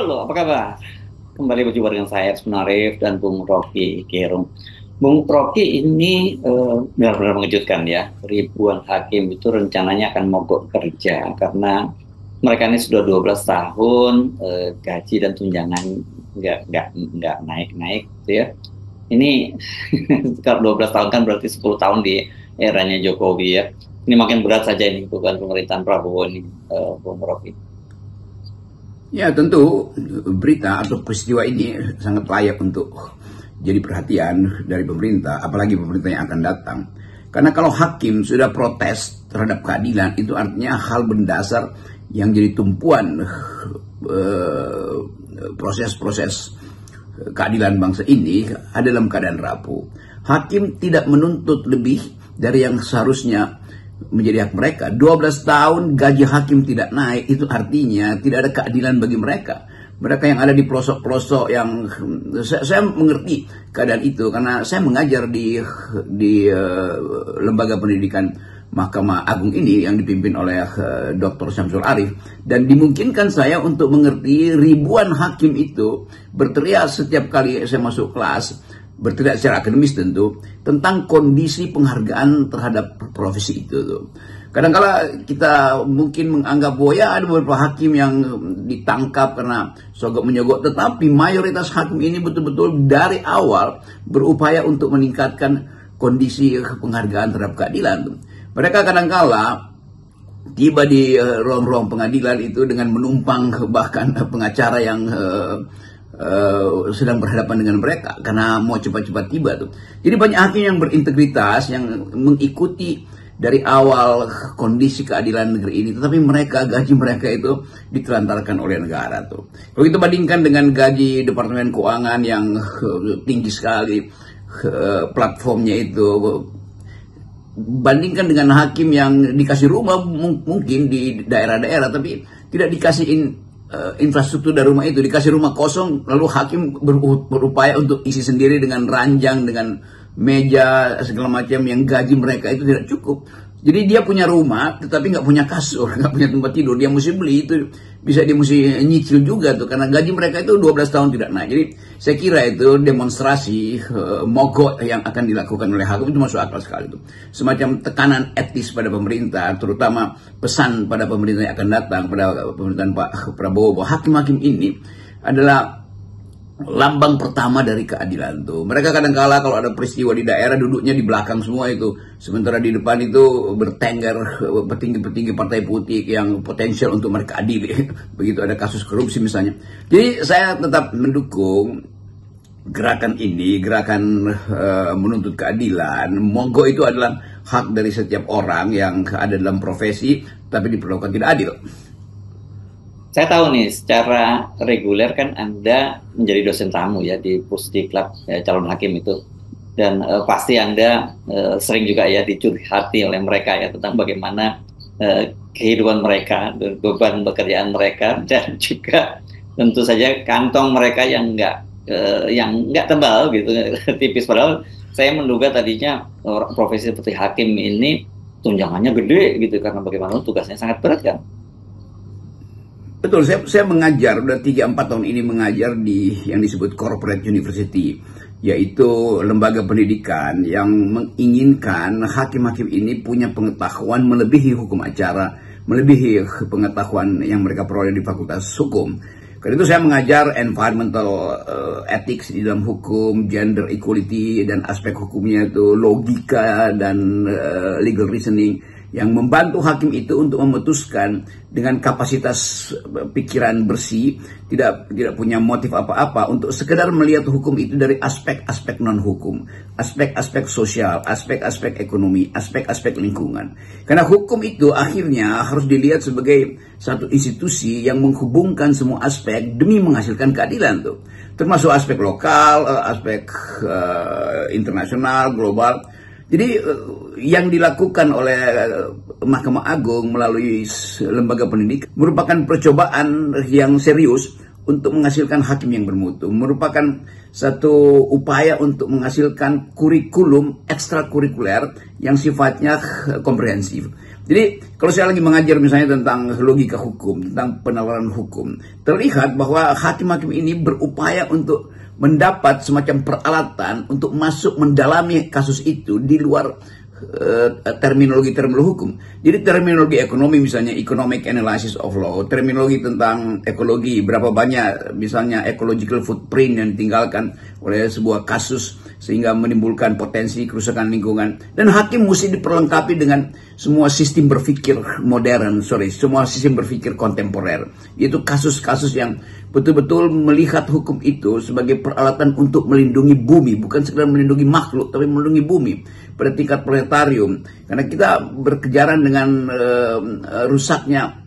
Halo, apa kabar? Kembali berjumpa dengan saya, Arif dan Bung Rocky Gerung. Bung Rocky ini benar-benar mengejutkan ya. Ribuan hakim itu rencananya akan mogok kerja karena mereka ini sudah 12 tahun gaji dan tunjangan nggak naik-naik gitu ya. Ini kalau 12 tahun kan berarti 10 tahun di eranya Jokowi ya. Ini makin berat saja ini beban pemerintahan Prabowo ini, Bung Rocky. Ya tentu berita atau peristiwa ini sangat layak untuk jadi perhatian dari pemerintah, apalagi pemerintah yang akan datang. Karena kalau hakim sudah protes terhadap keadilan, itu artinya hal mendasar yang jadi tumpuan proses-proses keadilan bangsa ini ada dalam keadaan rapuh. Hakim tidak menuntut lebih dari yang seharusnya menjadi hak mereka. 12 tahun gaji hakim tidak naik, itu artinya tidak ada keadilan bagi mereka. Mereka yang ada di pelosok-pelosok yang saya mengerti keadaan itu karena saya mengajar di lembaga pendidikan Mahkamah Agung ini yang dipimpin oleh Dr. Syamsul Arif, dan dimungkinkan saya untuk mengerti ribuan hakim itu berteriak setiap kali saya masuk kelas, berteriak secara akademis tentu, tentang kondisi penghargaan terhadap profesi itu tuh. Kadang-kala kita mungkin menganggap bahwa ya ada beberapa hakim yang ditangkap karena sogok menyogok, tetapi mayoritas hakim ini betul-betul dari awal berupaya untuk meningkatkan kondisi penghargaan terhadap keadilan. Mereka kadang-kala tiba di ruang-ruang pengadilan itu dengan menumpang bahkan pengacara yang sedang berhadapan dengan mereka karena mau cepat-cepat tiba tuh. Jadi banyak hakim yang berintegritas yang mengikuti dari awal kondisi keadilan negeri ini, tetapi mereka gaji mereka itu ditelantarkan oleh negara tuh. Kalau kita bandingkan dengan gaji Departemen Keuangan yang tinggi sekali, platformnya itu, bandingkan dengan hakim yang dikasih rumah mungkin di daerah-daerah tapi tidak dikasih infrastruktur dari rumah itu, dikasih rumah kosong, lalu hakim berupaya untuk isi sendiri dengan ranjang, dengan meja, segala macam, yang gaji mereka itu tidak cukup. Jadi dia punya rumah, tetapi nggak punya kasur, nggak punya tempat tidur, dia mesti beli itu, bisa dia mesti nyicil juga tuh, karena gaji mereka itu 12 tahun tidak naik. Jadi saya kira itu demonstrasi mogok yang akan dilakukan oleh hakim itu masuk akal sekali tuh. Semacam tekanan etis pada pemerintah, terutama pesan pada pemerintah yang akan datang, pada pemerintahan Pak Prabowo, bahwa hakim-hakim ini adalah lambang pertama dari keadilan tuh. Mereka kadang-kala kalau ada peristiwa di daerah duduknya di belakang semua itu, sementara di depan itu bertengger petinggi-petinggi partai politik yang potensial untuk mereka adili. Begitu ada kasus korupsi misalnya. Jadi saya tetap mendukung gerakan ini, gerakan menuntut keadilan. Mogok itu adalah hak dari setiap orang yang ada dalam profesi tapi diperlakukan tidak adil. Saya tahu nih, secara reguler kan Anda menjadi dosen tamu ya di Pusdiklat calon hakim itu. Dan pasti Anda sering juga ya dicurhati oleh mereka ya tentang bagaimana kehidupan mereka, beban pekerjaan mereka, dan juga tentu saja kantong mereka yang nggak tebal gitu, tipis. Padahal saya menduga tadinya profesi seperti hakim ini tunjangannya gede gitu, karena bagaimana tugasnya sangat berat kan. Betul, saya mengajar, udah 3-4 tahun ini mengajar di yang disebut Corporate University, yaitu lembaga pendidikan yang menginginkan hakim-hakim ini punya pengetahuan melebihi hukum acara, melebihi pengetahuan yang mereka peroleh di Fakultas Hukum. Karena itu saya mengajar environmental ethics di dalam hukum, gender equality, dan aspek hukumnya itu logika dan legal reasoning, yang membantu hakim itu untuk memutuskan dengan kapasitas pikiran bersih, tidak punya motif apa-apa, untuk sekedar melihat hukum itu dari aspek-aspek non-hukum, aspek-aspek sosial, aspek-aspek ekonomi, aspek-aspek lingkungan. Karena hukum itu akhirnya harus dilihat sebagai satu institusi yang menghubungkan semua aspek demi menghasilkan keadilan tuh, termasuk aspek lokal, aspek internasional, global. Jadi yang dilakukan oleh Mahkamah Agung melalui lembaga pendidikan merupakan percobaan yang serius untuk menghasilkan hakim yang bermutu, merupakan satu upaya untuk menghasilkan kurikulum ekstrakurikuler yang sifatnya komprehensif. Jadi kalau saya lagi mengajar misalnya tentang logika hukum, tentang penalaran hukum, terlihat bahwa hakim-hakim ini berupaya untuk mendapat semacam peralatan untuk masuk mendalami kasus itu di luar terminologi hukum. Jadi terminologi ekonomi misalnya economic analysis of law, terminologi tentang ekologi, berapa banyak misalnya ecological footprint yang ditinggalkan oleh sebuah kasus sehingga menimbulkan potensi kerusakan lingkungan, dan hakim mesti diperlengkapi dengan semua sistem berpikir modern, semua sistem berpikir kontemporer. Itu kasus-kasus yang betul-betul melihat hukum itu sebagai peralatan untuk melindungi bumi, bukan sekedar melindungi makhluk, tapi melindungi bumi pada tingkat planetarium. Karena kita berkejaran dengan rusaknya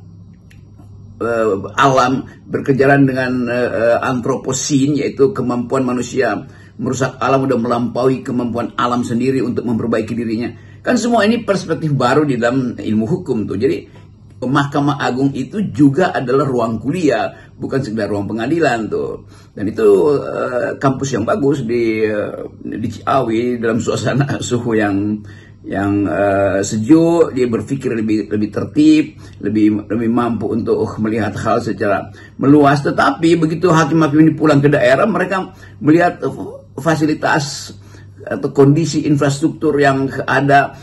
alam, berkejaran dengan antroposin, yaitu kemampuan manusia merusak alam udah melampaui kemampuan alam sendiri untuk memperbaiki dirinya. Kan semua ini perspektif baru di dalam ilmu hukum tuh. Jadi Mahkamah Agung itu juga adalah ruang kuliah, bukan sekedar ruang pengadilan tuh. Dan itu kampus yang bagus di Ciawi, dalam suasana suhu yang sejuk. Dia berpikir lebih tertib, lebih mampu untuk melihat hal secara meluas. Tetapi begitu hakim-hakim ini pulang ke daerah, mereka melihat fasilitas atau kondisi infrastruktur yang ada,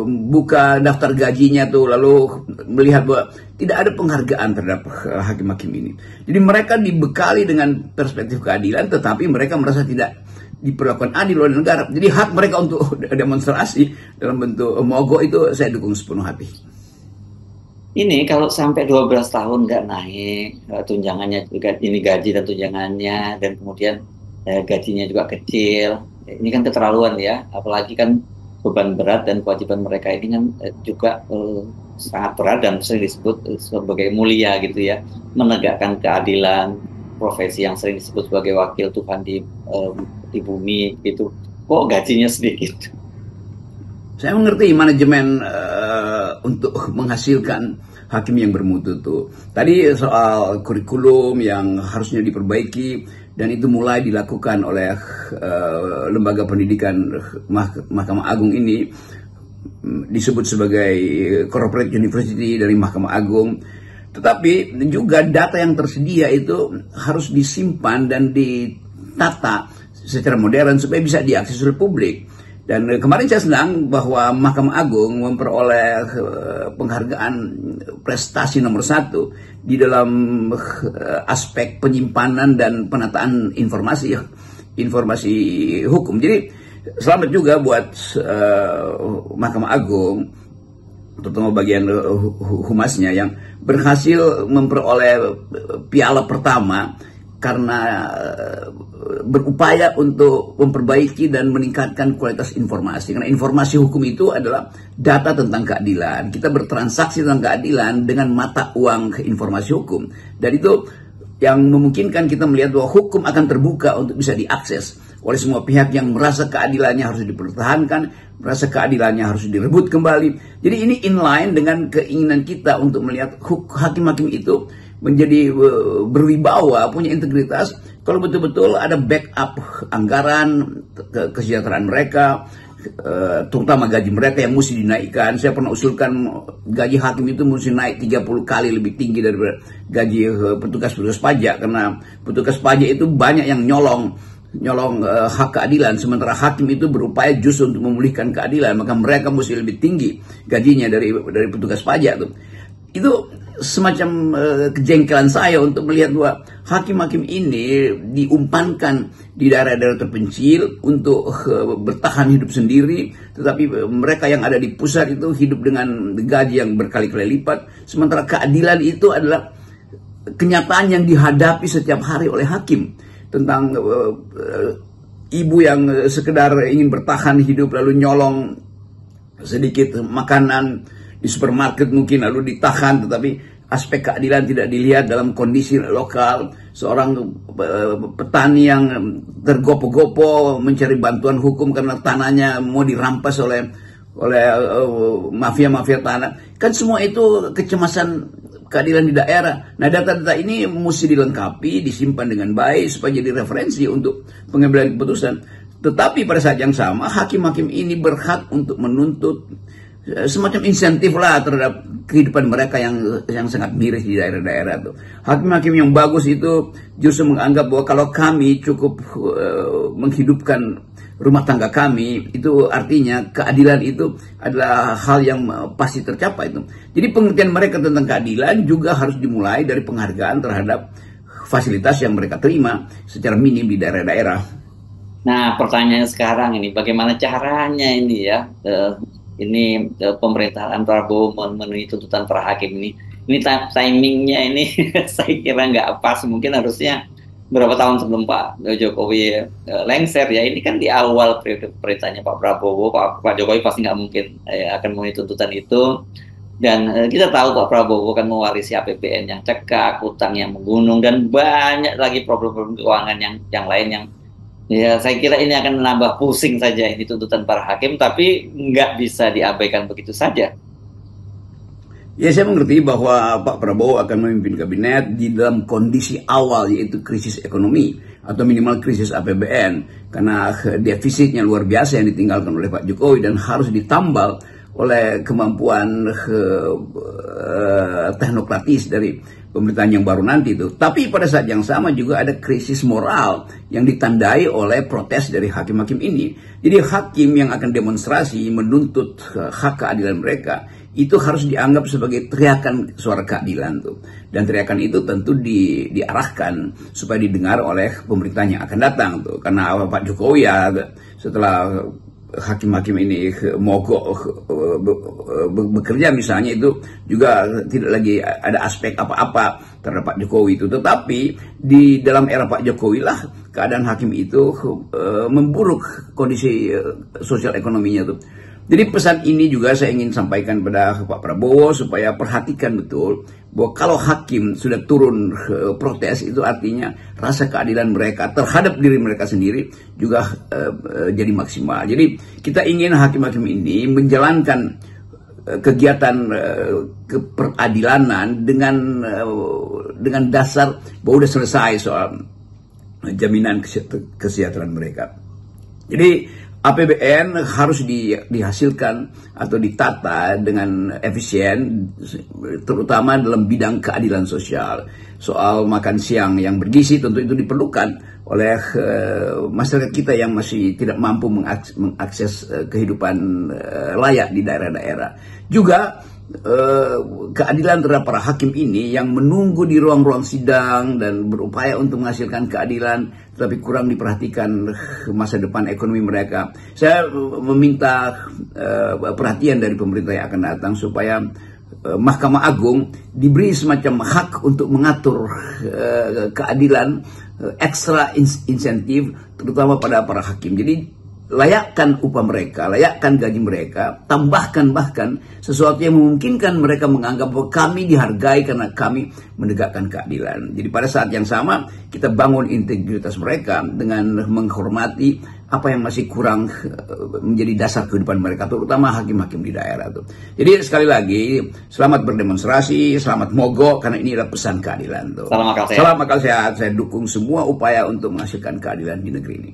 buka daftar gajinya tuh, lalu melihat bahwa tidak ada penghargaan terhadap hakim-hakim ini. Jadi mereka dibekali dengan perspektif keadilan, tetapi mereka merasa tidak diperlakukan adil oleh negara. Jadi hak mereka untuk demonstrasi dalam bentuk mogok itu saya dukung sepenuh hati. Ini kalau sampai 12 tahun nggak naik tunjangannya juga, ini gaji dan tunjangannya, dan kemudian gajinya juga kecil. Ini kan keterlaluan ya, apalagi kan beban berat dan kewajiban mereka ini kan juga sangat berat dan sering disebut sebagai mulia gitu ya, menegakkan keadilan, profesi yang sering disebut sebagai wakil Tuhan di bumi gitu. Kok gajinya sedikit? Saya mengerti manajemen untuk menghasilkan hakim yang bermutu tuh. Tadi soal kurikulum yang harusnya diperbaiki, dan itu mulai dilakukan oleh lembaga pendidikan Mahkamah Agung ini, disebut sebagai corporate university dari Mahkamah Agung. Tetapi juga data yang tersedia itu harus disimpan dan ditata secara modern supaya bisa diakses oleh publik. Dan kemarin saya senang bahwa Mahkamah Agung memperoleh penghargaan prestasi nomor 1 di dalam aspek penyimpanan dan penataan informasi hukum. Jadi selamat juga buat Mahkamah Agung, terutama bagian humasnya, yang berhasil memperoleh piala pertama karena berupaya untuk memperbaiki dan meningkatkan kualitas informasi. Karena informasi hukum itu adalah data tentang keadilan. Kita bertransaksi tentang keadilan dengan mata uang informasi hukum. Dan itu yang memungkinkan kita melihat bahwa hukum akan terbuka untuk bisa diakses oleh semua pihak yang merasa keadilannya harus dipertahankan, merasa keadilannya harus direbut kembali. Jadi ini inline dengan keinginan kita untuk melihat hakim-hakim itu menjadi berwibawa, punya integritas, kalau betul-betul ada backup anggaran, kesejahteraan mereka, terutama gaji mereka yang mesti dinaikkan. Saya pernah usulkan gaji hakim itu mesti naik 30 kali lebih tinggi daripada gaji petugas-petugas pajak, karena petugas pajak itu banyak yang nyolong hak keadilan, sementara hakim itu berupaya justru untuk memulihkan keadilan, maka mereka mesti lebih tinggi gajinya dari petugas pajak tuh. Itu semacam kejengkelan saya untuk melihat bahwa hakim-hakim ini diumpankan di daerah-daerah terpencil untuk bertahan hidup sendiri, tetapi mereka yang ada di pusat itu hidup dengan gaji yang berkali-kali lipat, sementara keadilan itu adalah kenyataan yang dihadapi setiap hari oleh hakim. Tentang ibu yang sekedar ingin bertahan hidup lalu nyolong sedikit makanan di supermarket mungkin lalu ditahan, tetapi aspek keadilan tidak dilihat dalam kondisi lokal. Seorang petani yang tergopo-gopo mencari bantuan hukum karena tanahnya mau dirampas oleh mafia-mafia tanah. Kan semua itu kecemasan keadilan di daerah. Nah, data-data ini mesti dilengkapi, disimpan dengan baik supaya jadi referensi untuk pengambilan keputusan. Tetapi pada saat yang sama, hakim-hakim ini berhak untuk menuntut semacam insentif lah terhadap kehidupan mereka yang sangat miris di daerah-daerah tuh. Hakim-hakim yang bagus itu justru menganggap bahwa kalau kami cukup menghidupkan rumah tangga kami, itu artinya keadilan itu adalah hal yang pasti tercapai itu. Jadi pengertian mereka tentang keadilan juga harus dimulai dari penghargaan terhadap fasilitas yang mereka terima secara minim di daerah-daerah. Nah, pertanyaannya sekarang ini, bagaimana caranya ini ya, pemerintahan Prabowo memenuhi tuntutan para hakim ini timingnya ini saya kira nggak pas. Mungkin harusnya berapa tahun sebelum Pak Jokowi lengser ya. Ini kan di awal periode pemerintahnya Pak Prabowo. Pak Jokowi pasti nggak mungkin akan memenuhi tuntutan itu. Dan kita tahu Pak Prabowo kan mewarisi APBN yang cekak, utang yang menggunung, dan banyak lagi problem-problem keuangan yang lain yang ya saya kira ini akan menambah pusing saja ini tuntutan para hakim, tapi nggak bisa diabaikan begitu saja. Ya, saya mengerti bahwa Pak Prabowo akan memimpin kabinet di dalam kondisi awal, yaitu krisis ekonomi atau minimal krisis APBN, karena defisitnya luar biasa yang ditinggalkan oleh Pak Jokowi dan harus ditambal oleh kemampuan teknokratis dari pemerintahan yang baru nanti itu. Tapi pada saat yang sama juga ada krisis moral yang ditandai oleh protes dari hakim-hakim ini. Jadi hakim yang akan demonstrasi menuntut hak keadilan mereka itu harus dianggap sebagai teriakan suara keadilan tuh. Dan teriakan itu tentu diarahkan supaya didengar oleh pemerintahan yang akan datang tuh. Karena Pak Jokowi ya setelah hakim-hakim ini mogok bekerja misalnya, itu juga tidak lagi ada aspek apa-apa terhadap Pak Jokowi itu. Tetapi di dalam era Pak Jokowi lah keadaan hakim itu memburuk kondisi sosial ekonominya tuh. Jadi pesan ini juga saya ingin sampaikan pada Pak Prabowo supaya perhatikan betul bahwa kalau hakim sudah turun protes, itu artinya rasa keadilan mereka terhadap diri mereka sendiri juga jadi maksimal. Jadi kita ingin hakim-hakim ini menjalankan kegiatan keperadilanan dengan dasar bahwa sudah selesai soal jaminan kesejahteraan mereka. Jadi APBN harus dihasilkan atau ditata dengan efisien, terutama dalam bidang keadilan sosial. Soal makan siang yang bergizi tentu itu diperlukan oleh masyarakat kita yang masih tidak mampu mengakses kehidupan layak di daerah-daerah. Juga keadilan terhadap para hakim ini yang menunggu di ruang-ruang sidang dan berupaya untuk menghasilkan keadilan, tetapi kurang diperhatikan masa depan ekonomi mereka. Saya meminta perhatian dari pemerintah yang akan datang supaya Mahkamah Agung diberi semacam hak untuk mengatur keadilan, ekstra insentif terutama pada para hakim. Jadi layakkan upah mereka, layakkan gaji mereka, tambahkan bahkan sesuatu yang memungkinkan mereka menganggap bahwa kami dihargai karena kami menegakkan keadilan. Jadi pada saat yang sama kita bangun integritas mereka dengan menghormati apa yang masih kurang menjadi dasar kehidupan mereka, terutama hakim-hakim di daerah itu. Jadi sekali lagi, selamat berdemonstrasi, selamat mogok, karena ini adalah pesan keadilan tuh. Salam akal sehat. Salam akal sehat. Saya dukung semua upaya untuk menghasilkan keadilan di negeri ini.